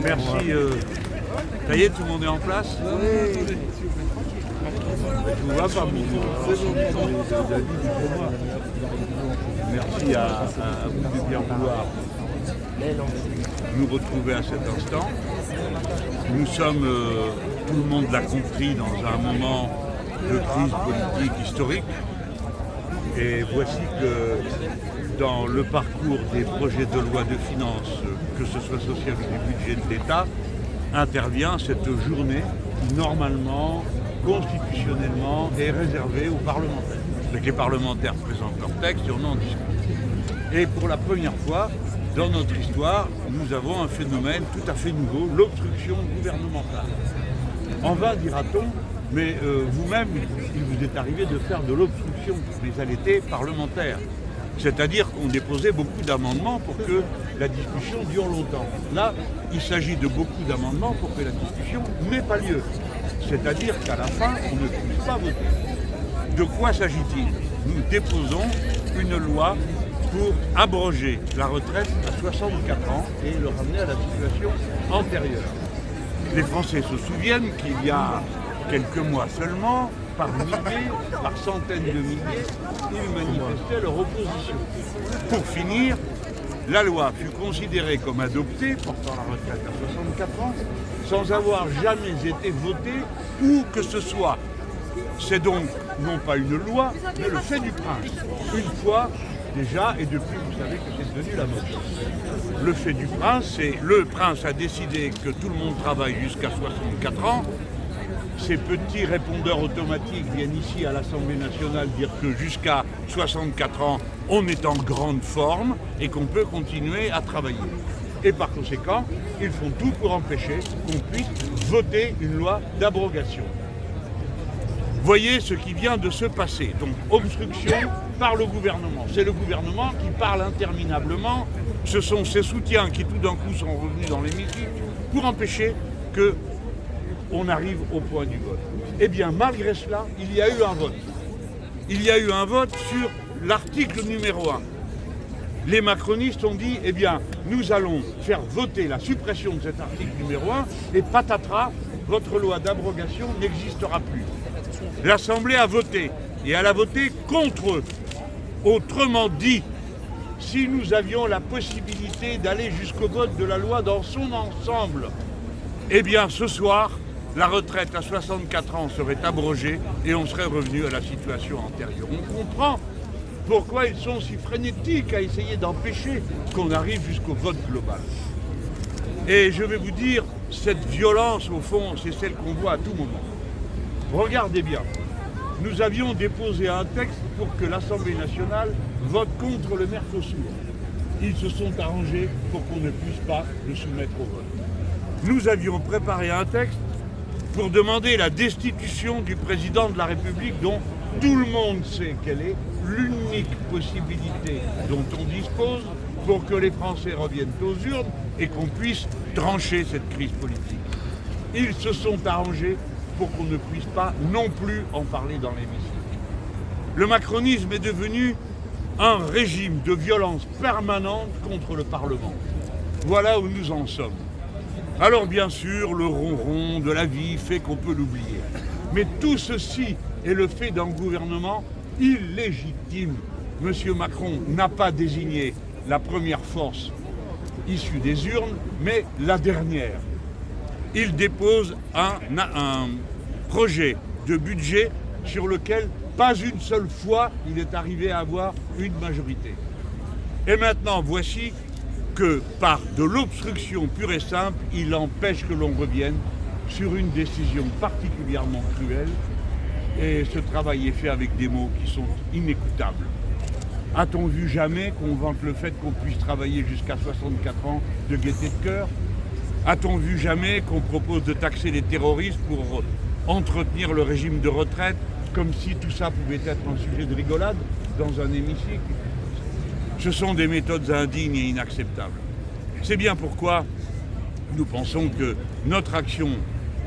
Merci. Ça y est, tout le monde est en place? Oui. Je vous vois pas, Merci à vous de bien vouloir nous retrouver à cet instant. Nous sommes, tout le monde l'a compris, dans un moment de crise politique historique. Et voici que dans le parcours des projets de loi de finances, que ce soit social ou du budget de l'État, intervient cette journée qui, normalement, constitutionnellement, est réservée aux parlementaires. Donc les parlementaires présentent leur texte et on en discute. Et pour la première fois, dans notre histoire, nous avons un phénomène tout à fait nouveau, l'obstruction gouvernementale. En vain, dira-t-on, mais vous-même, il vous est arrivé de faire de l'obstruction, mais elle était parlementaire. C'est-à-dire qu'on déposait beaucoup d'amendements pour que la discussion dure longtemps. Là, il s'agit de beaucoup d'amendements pour que la discussion n'ait pas lieu. C'est-à-dire qu'à la fin, on ne puisse pas voter. De quoi s'agit-il? Nous déposons une loi pour abroger la retraite à 64 ans et le ramener à la situation antérieure. Les Français se souviennent qu'il y a quelques mois seulement, par milliers, par centaines de milliers, ils manifestaient leur opposition. Pour finir, la loi fut considérée comme adoptée, portant la retraite à 64 ans, sans avoir jamais été votée où que ce soit. C'est donc non pas une loi, mais le fait du prince. Une fois déjà, et depuis vous savez que c'est devenu la mode. Le fait du prince, c'est le prince a décidé que tout le monde travaille jusqu'à 64 ans. Ces petits répondeurs automatiques viennent ici à l'Assemblée nationale dire que jusqu'à 64 ans, on est en grande forme et qu'on peut continuer à travailler. Et par conséquent, ils font tout pour empêcher qu'on puisse voter une loi d'abrogation. Voyez ce qui vient de se passer. Donc, obstruction par le gouvernement. C'est le gouvernement qui parle interminablement. Ce sont ses soutiens qui tout d'un coup sont revenus dans l'hémicycle pour empêcher que on arrive au point du vote. Eh bien, malgré cela, il y a eu un vote. Il y a eu un vote sur l'article numéro 1. Les macronistes ont dit, eh bien, nous allons faire voter la suppression de cet article numéro 1 et patatras, votre loi d'abrogation n'existera plus. L'Assemblée a voté, et elle a voté contre eux. Autrement dit, si nous avions la possibilité d'aller jusqu'au vote de la loi dans son ensemble, eh bien, ce soir, la retraite à 64 ans serait abrogée et on serait revenu à la situation antérieure. On comprend pourquoi ils sont si frénétiques à essayer d'empêcher qu'on arrive jusqu'au vote global. Et je vais vous dire, cette violence, au fond, c'est celle qu'on voit à tout moment. Regardez bien, nous avions déposé un texte pour que l'Assemblée nationale vote contre le Mercosur. Ils se sont arrangés pour qu'on ne puisse pas le soumettre au vote. Nous avions préparé un texte pour demander la destitution du président de la République dont tout le monde sait quelle est l'unique possibilité dont on dispose pour que les Français reviennent aux urnes et qu'on puisse trancher cette crise politique. Ils se sont arrangés pour qu'on ne puisse pas non plus en parler dans l'hémicycle. Le macronisme est devenu un régime de violence permanente contre le Parlement. Voilà où nous en sommes. Alors bien sûr, le ronron de la vie fait qu'on peut l'oublier. Mais tout ceci est le fait d'un gouvernement illégitime. Monsieur Macron n'a pas désigné la première force issue des urnes, mais la dernière. Il dépose un projet de budget sur lequel pas une seule fois il est arrivé à avoir une majorité. Et maintenant, voici que par de l'obstruction pure et simple, il empêche que l'on revienne sur une décision particulièrement cruelle. Et ce travail est fait avec des mots qui sont inécoutables. A-t-on vu jamais qu'on vante le fait qu'on puisse travailler jusqu'à 64 ans de gaieté de cœur? A-t-on vu jamais qu'on propose de taxer les terroristes pour entretenir le régime de retraite, comme si tout ça pouvait être un sujet de rigolade dans un hémicycle? Ce sont des méthodes indignes et inacceptables. C'est bien pourquoi nous pensons que notre action,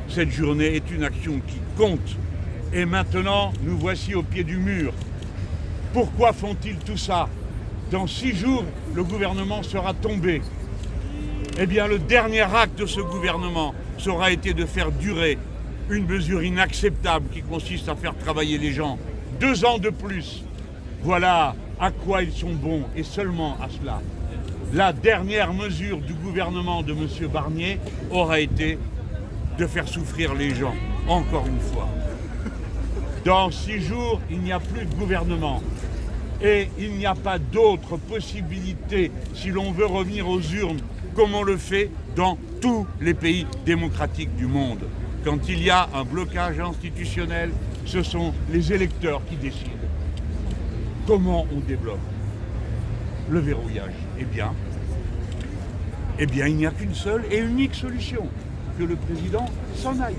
cette journée, est une action qui compte. Et maintenant, nous voici au pied du mur. Pourquoi font-ils tout ça? Dans 6 jours, le gouvernement sera tombé. Eh bien, le dernier acte de ce gouvernement, ça aura été de faire durer une mesure inacceptable qui consiste à faire travailler les gens 2 ans de plus. Voilà à quoi ils sont bons, et seulement à cela. La dernière mesure du gouvernement de M. Barnier aura été de faire souffrir les gens, encore une fois. Dans 6 jours, il n'y a plus de gouvernement. Et il n'y a pas d'autre possibilité, si l'on veut revenir aux urnes, comme on le fait dans tous les pays démocratiques du monde. Quand il y a un blocage institutionnel, ce sont les électeurs qui décident. Comment on débloque le verrouillage? Eh bien, il n'y a qu'une seule et unique solution, que le président s'en aille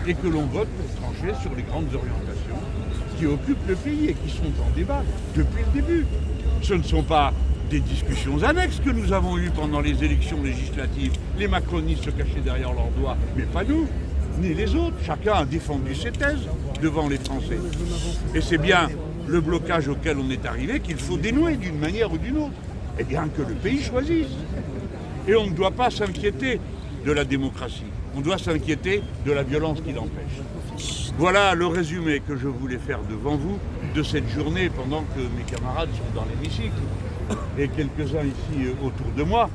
et que l'on vote pour trancher sur les grandes orientations qui occupent le pays et qui sont en débat depuis le début. Ce ne sont pas des discussions annexes que nous avons eues pendant les élections législatives. Les macronistes se cachaient derrière leurs doigts, mais pas nous, ni les autres. Chacun a défendu ses thèses devant les Français. Et c'est bien le blocage auquel on est arrivé qu'il faut dénouer d'une manière ou d'une autre. Eh bien, que le pays choisisse. Et on ne doit pas s'inquiéter de la démocratie. On doit s'inquiéter de la violence qui l'empêche. Voilà le résumé que je voulais faire devant vous de cette journée pendant que mes camarades sont dans l'hémicycle et quelques-uns ici autour de moi,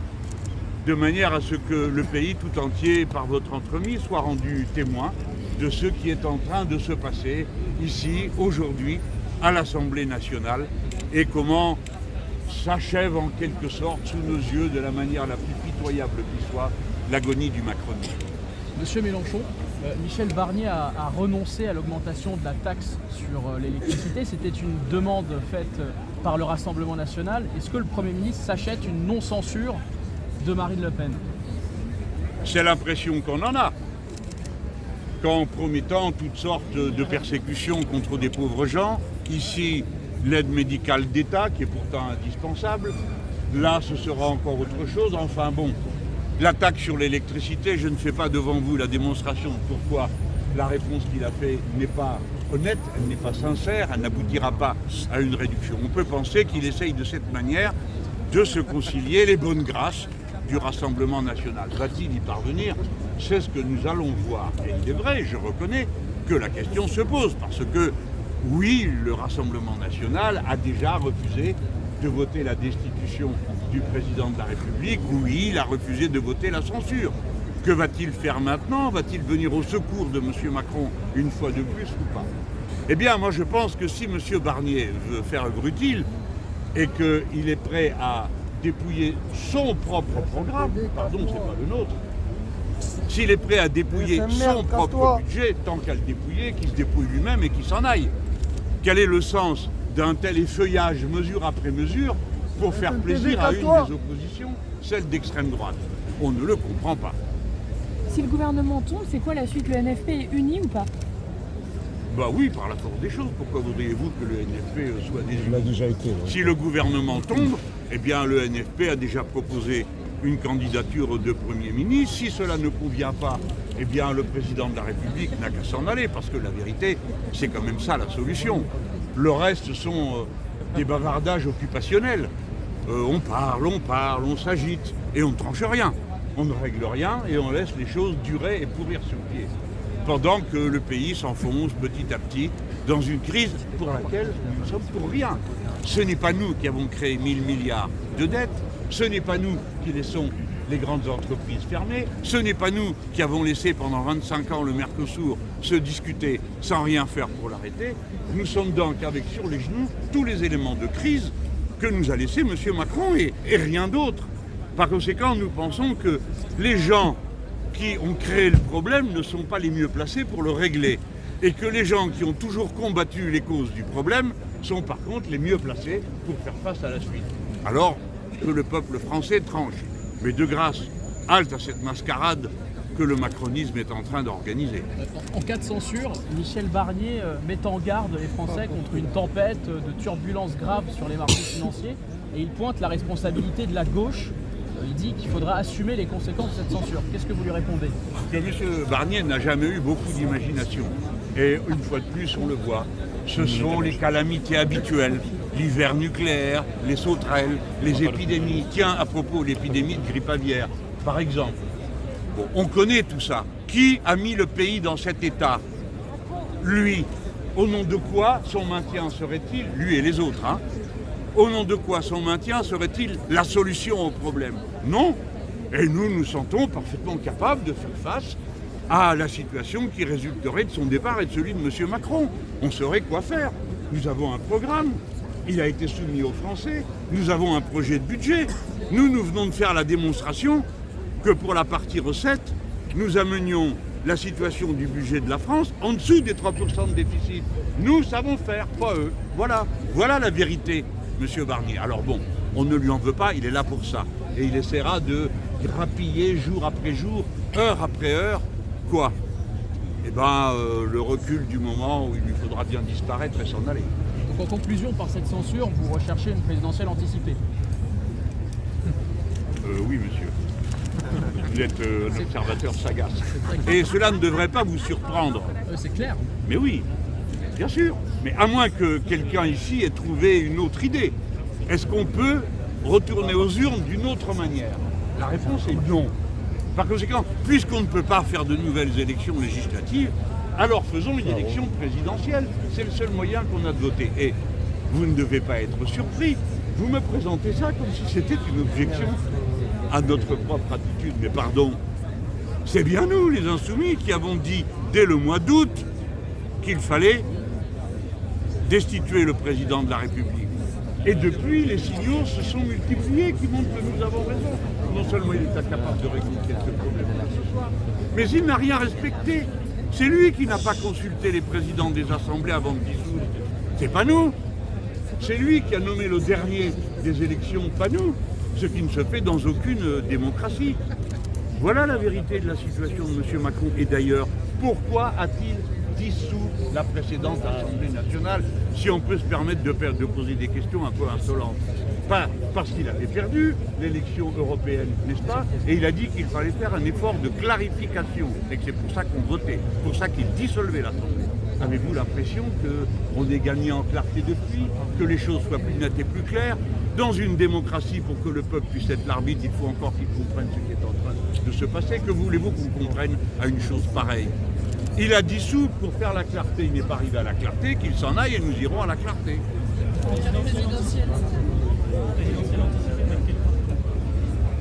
de manière à ce que le pays tout entier, par votre entremise, soit rendu témoin de ce qui est en train de se passer ici, aujourd'hui, à l'Assemblée nationale, et comment s'achève en quelque sorte sous nos yeux, de la manière la plus pitoyable qui soit, l'agonie du macronisme. Monsieur Mélenchon, Michel Barnier a renoncé à l'augmentation de la taxe sur l'électricité. C'était une demande faite par le Rassemblement national. Est-ce que le Premier ministre s'achète une non-censure de Marine Le Pen? C'est l'impression qu'on en a. Qu'en promettant toutes sortes de persécutions contre des pauvres gens, ici l'aide médicale d'État qui est pourtant indispensable, là ce sera encore autre chose, enfin bon. La taxe sur l'électricité, je ne fais pas devant vous la démonstration de pourquoi la réponse qu'il a faite n'est pas honnête, elle n'est pas sincère, elle n'aboutira pas à une réduction. On peut penser qu'il essaye de cette manière de se concilier les bonnes grâces du Rassemblement national. Va-t-il y parvenir? C'est ce que nous allons voir. Et il est vrai, je reconnais, que la question se pose, parce que, oui, le Rassemblement national a déjà refusé de voter la destitution du président de la République, oui, il a refusé de voter la censure. Que va-t-il faire maintenant? Va-t-il venir au secours de M. Macron une fois de plus ou pas? Eh bien, moi je pense que si M. Barnier veut faire œuvre utile et qu'il est prêt à dépouiller son propre programme, pardon, c'est pas le nôtre, s'il est prêt à dépouiller son propre budget, tant qu'à le dépouiller, qu'il se dépouille lui-même et qu'il s'en aille. Quel est le sens d'un tel effeuillage, mesure après mesure, pour faire plaisir à une des oppositions, celle d'extrême droite? On ne le comprend pas. Si le gouvernement tombe, c'est quoi la suite? Le NFP est uni ou pas? Bah oui, par la force des choses. Pourquoi voudriez-vous que le NFP soit désuni? Il a déjà été. Ouais. Si le gouvernement tombe, eh bien le NFP a déjà proposé une candidature de Premier ministre. Si cela ne convient pas, eh bien le président de la République n'a qu'à s'en aller, parce que la vérité, c'est quand même ça la solution. Le reste sont des bavardages occupationnels. On parle, on s'agite, et on ne tranche rien. On ne règle rien et on laisse les choses durer et pourrir sur pied. Pendant que le pays s'enfonce petit à petit dans une crise pour laquelle nous ne sommes pour rien. Ce n'est pas nous qui avons créé 1000 milliards de dettes, ce n'est pas nous qui laissons les grandes entreprises fermées, ce n'est pas nous qui avons laissé pendant 25 ans le Mercosur se discuter sans rien faire pour l'arrêter. Nous sommes donc avec sur les genoux tous les éléments de crise que nous a laissé M. Macron et rien d'autre. Par conséquent, nous pensons que les gens qui ont créé le problème ne sont pas les mieux placés pour le régler. Et que les gens qui ont toujours combattu les causes du problème sont par contre les mieux placés pour faire face à la suite. Alors que le peuple français tranche. Mais de grâce, halte à cette mascarade que le macronisme est en train d'organiser. En cas de censure, Michel Barnier met en garde les Français contre une tempête de turbulences graves sur les marchés financiers et il pointe la responsabilité de la gauche. Il dit qu'il faudra assumer les conséquences de cette censure. Qu'est-ce que vous lui répondez? Que M. Barnier n'a jamais eu beaucoup d'imagination. Et une fois de plus, on le voit, ce sont les calamités habituelles. L'hiver nucléaire, les sauterelles, les épidémies. Tiens, à propos de l'épidémie de grippe aviaire, par exemple. Bon, on connaît tout ça. Qui a mis le pays dans cet état? Lui. Au nom de quoi son maintien serait-il, lui et les autres, hein, au nom de quoi son maintien serait-il la solution au problème? Non. Et nous nous sentons parfaitement capables de faire face à la situation qui résulterait de son départ et de celui de M. Macron. On saurait quoi faire. Nous avons un programme, il a été soumis aux Français, nous avons un projet de budget. Nous venons de faire la démonstration que pour la partie recettes, nous amenions la situation du budget de la France en dessous des 3% de déficit. Nous savons faire, pas eux. Voilà la vérité, M. Barnier. Alors bon, on ne lui en veut pas, il est là pour ça. Et il essaiera de grappiller jour après jour, heure après heure, quoi? Eh bien, le recul du moment où il lui faudra bien disparaître et s'en aller. Donc en conclusion, par cette censure, vous recherchez une présidentielle anticipée? Oui, monsieur. Vous êtes un observateur sagace. Et cela ne devrait pas vous surprendre. C'est clair. Mais oui, bien sûr. Mais à moins que quelqu'un ici ait trouvé une autre idée. Est-ce qu'on peut retourner aux urnes d'une autre manière? La réponse est non. Par conséquent, puisqu'on ne peut pas faire de nouvelles élections législatives, alors faisons une élection présidentielle. C'est le seul moyen qu'on a de voter. Et vous ne devez pas être surpris. Vous me présentez ça comme si c'était une objection à notre propre attitude. Mais pardon, c'est bien nous, les Insoumis, qui avons dit dès le mois d'août qu'il fallait destituer le président de la République. Et depuis, les signaux se sont multipliés qui montrent que nous avons raison. Non seulement il est incapable de régler quelques problèmes là ce soir, mais il n'a rien respecté. C'est lui qui n'a pas consulté les présidents des assemblées avant de dissoudre. C'est pas nous. C'est lui qui a nommé le dernier des élections, pas nous. Ce qui ne se fait dans aucune démocratie. Voilà la vérité de la situation de M. Macron. Et d'ailleurs, pourquoi a-t-il dissous la précédente Assemblée nationale, si on peut se permettre de poser des questions un peu insolentes? Pas parce qu'il avait perdu l'élection européenne, n'est-ce pas? Et il a dit qu'il fallait faire un effort de clarification et que c'est pour ça qu'on votait, pour ça qu'il dissolvait l'Assemblée. Avez-vous l'impression qu'on ait gagné en clarté depuis, que les choses soient plus nettes et plus claires? Dans une démocratie, pour que le peuple puisse être l'arbitre, il faut encore qu'il comprenne ce qui est en train de se passer. Que voulez-vous qu'on comprenne à une chose pareille? Il a dissous pour faire la clarté. Il n'est pas arrivé à la clarté, qu'il s'en aille et nous irons à la clarté.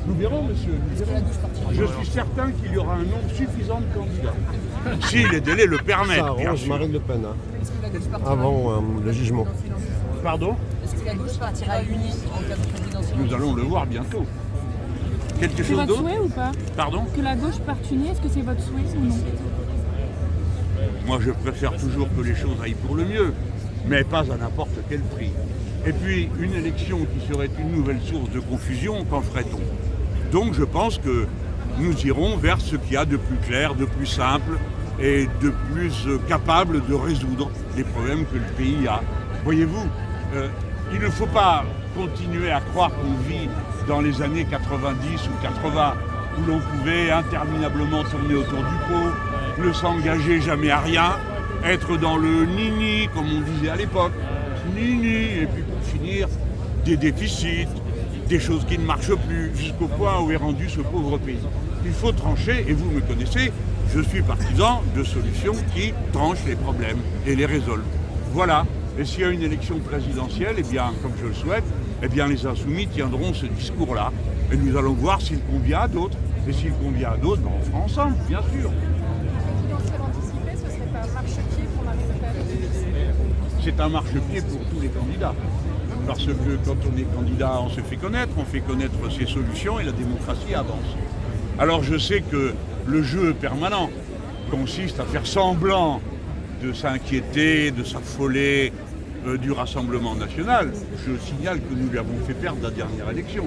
Nous verrons, monsieur. Nous verrons. Je suis certain qu'il y aura un nombre suffisant de candidats. Si les délais le permettent. Ça arrange Marine Le Pen, hein, avant le jugement. Pardon? Est-ce que la gauche partira unie en cas de présidentielle? Nous allons le voir bientôt. Quelque C'est chose votre d'autre? souhait ou pas? Pardon? Que la gauche parte unie, est-ce que c'est votre souhait ou non? Moi, je préfère toujours que les choses aillent pour le mieux, mais pas à n'importe quel prix. Et puis, une élection qui serait une nouvelle source de confusion, qu'en ferait-on? Donc, je pense que nous irons vers ce qu'il y a de plus clair, de plus simple et de plus capable de résoudre les problèmes que le pays a. Voyez-vous, il ne faut pas continuer à croire qu'on vit dans les années 90 ou 80, où l'on pouvait interminablement tourner autour du pot, ne s'engager jamais à rien, être dans le nini, comme on disait à l'époque, nini, et puis pour finir, des déficits, des choses qui ne marchent plus, jusqu'au point où est rendu ce pauvre pays. Il faut trancher, et vous me connaissez, je suis partisan de solutions qui tranchent les problèmes et les résolvent. Voilà. Et s'il y a une élection présidentielle, eh bien, comme je le souhaite, eh bien, les Insoumis tiendront ce discours-là. Et nous allons voir s'il convient à d'autres. Et s'il convient à d'autres, ben, on fera ensemble, bien sûr. Ce serait pas un marchepied pour Marine Le Pen? C'est un marchepied pour tous les candidats. Parce que quand on est candidat, on se fait connaître ses solutions et la démocratie avance. Alors je sais que le jeu permanent consiste à faire semblant de s'inquiéter, de s'affoler du Rassemblement national. Je signale que nous lui avons fait perdre la dernière élection.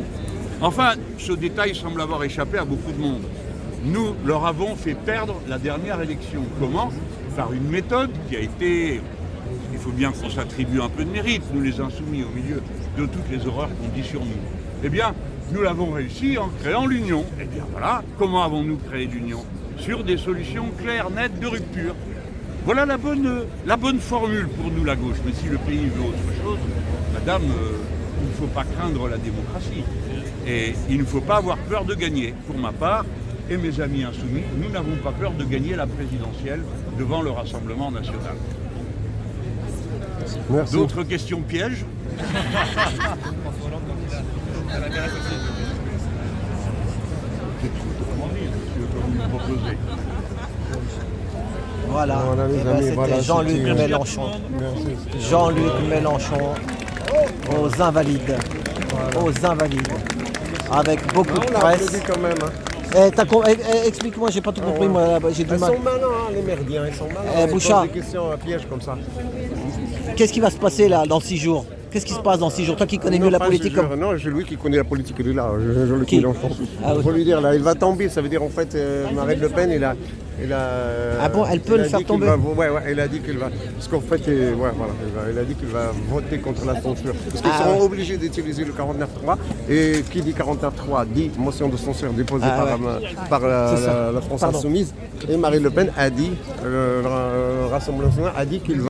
Enfin, ce détail semble avoir échappé à beaucoup de monde. Nous leur avons fait perdre la dernière élection. Comment? Par une méthode qui a été... Il faut bien qu'on s'attribue un peu de mérite, nous les Insoumis, au milieu de toutes les horreurs qu'on dit sur nous. Eh bien, nous l'avons réussi en créant l'union. Eh bien voilà, comment avons-nous créé l'union? Sur des solutions claires, nettes, de rupture. Voilà la bonne formule pour nous, la gauche. Mais si le pays veut autre chose, madame, il ne faut pas craindre la démocratie. Et il ne faut pas avoir peur de gagner. Pour ma part, et mes amis insoumis, nous n'avons pas peur de gagner la présidentielle devant le Rassemblement national. Merci. D'autres questions pièges? Voilà, Voilà, les Eh ben, amis, c'était voilà, Jean-Luc c'était- Mélenchon. Merci. Jean-Luc Mélenchon aux Invalides. Aux Invalides. Avec beaucoup de On l'a presse. applaudi quand même. Hein. Explique-moi, j'ai pas tout compris, moi, là, j'ai du Ils mal. sont malins, hein, les merdiens. Ils sont malins. Ils Bouchard. posent des questions à piège comme ça. Qu'est-ce qui va se passer là dans 6 jours? Qu'est-ce qui se passe dans 6 jours? Toi qui connais Non, mieux la pas politique je jure. comme... Non, c'est lui qui connaît la politique, il est là, Jean-Luc Qui Mélenchon. Ah oui. Il faut lui dire, là, il va tomber, ça veut dire en fait, Marine Le Pen, Ah bon, elle peut le faire tomber? Ouais, elle a dit qu'il va. Parce qu'en fait, elle a dit qu'il va voter contre la censure. Parce qu'ils Ah seront ouais. obligés d'utiliser le 49.3. Et qui dit 49.3 dit motion de censure déposée Ah par C'est ça. la France Pardon. Insoumise. Et Marine Le Pen a dit, le Rassemblement national a dit qu'il va.